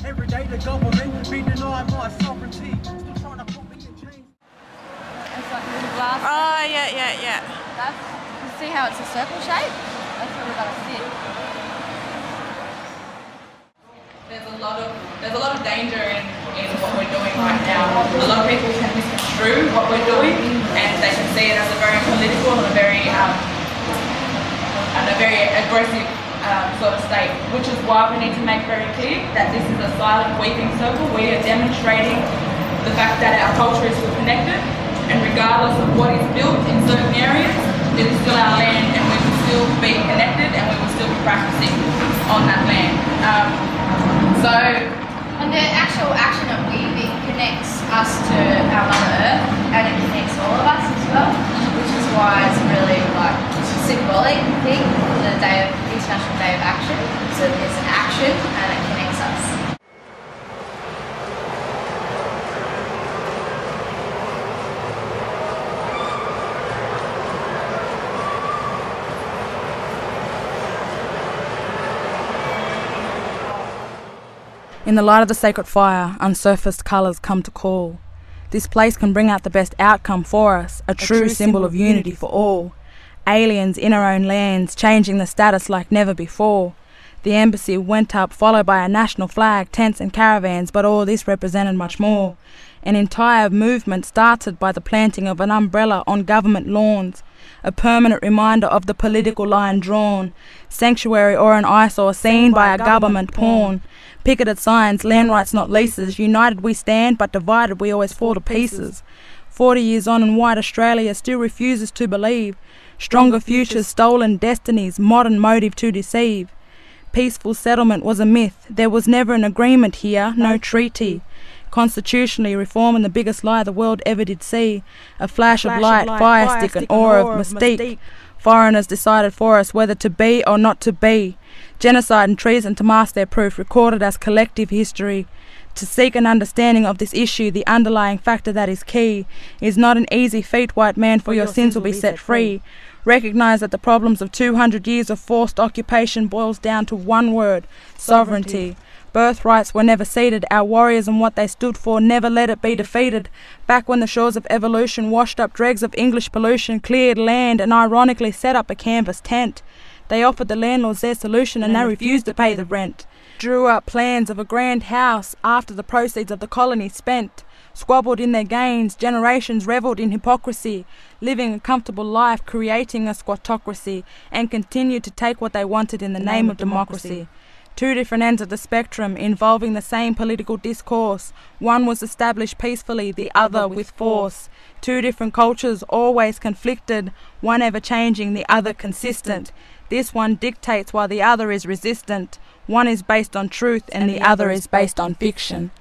Every day the government be denying my sovereignty. Still trying to put me in chains. It's like little glass. Oh, yeah. That's, you see how it's a circle shape? That's where we're gonna sit. There's a lot of danger in what we're doing right now. A lot of people can misconstrue what we're doing, and they can see it as a very political and a very aggressive sort of state. Which is why we need to make very clear that this is a silent weeping circle. We are demonstrating the fact that our culture is still connected, and regardless of what is built in certain areas, it is still our land, and we will still be connected, and we will still be practicing on that land. And the actual action of weaving connects us to our Mother Earth, and it connects all of us as well, which is why it's really like it's a symbolic thing for the International Day of Action. So it's an action and it connects us. In the light of the sacred fire, unsurfaced colours come to call. This place can bring out the best outcome for us, a true symbol of unity for all. Aliens in our own lands, changing the status like never before. The embassy went up, followed by a national flag, tents and caravans, but all this represented much more. An entire movement started by the planting of an umbrella on government lawns, a permanent reminder of the political line drawn. Sanctuary or an eyesore seen by a government pawn. Picketed signs, land rights not leases, united we stand, but divided we always fall to pieces. 40 years on and white Australia still refuses to believe. Stronger futures, stolen destinies, modern motive to deceive. Peaceful settlement was a myth, there was never an agreement here, no treaty. Constitutionally reform and the biggest lie the world ever did see. A flash of light, fire stick, an aura of mystique. Foreigners decided for us whether to be or not to be. Genocide and treason to mask their proof, recorded as collective history. To seek an understanding of this issue, the underlying factor that is key, is not an easy feat, white man, for your sins will be set free. Recognise that the problems of 200 years of forced occupation boils down to one word, sovereignty. Birthrights were never ceded, our warriors and what they stood for, never let it be defeated. Back when the shores of evolution washed up dregs of English pollution, cleared land and ironically set up a canvas tent. They offered the landlords their solution and they refused to pay the rent. Drew up plans of a grand house after the proceeds of the colony spent. Squabbled in their gains, generations revelled in hypocrisy, living a comfortable life, creating a squattocracy, and continued to take what they wanted in the name of democracy. Two different ends of the spectrum involving the same political discourse. One was established peacefully, the other with force. Two different cultures always conflicted, one ever changing, the other consistent. This one dictates while the other is resistant. One is based on truth and the other is based on fiction.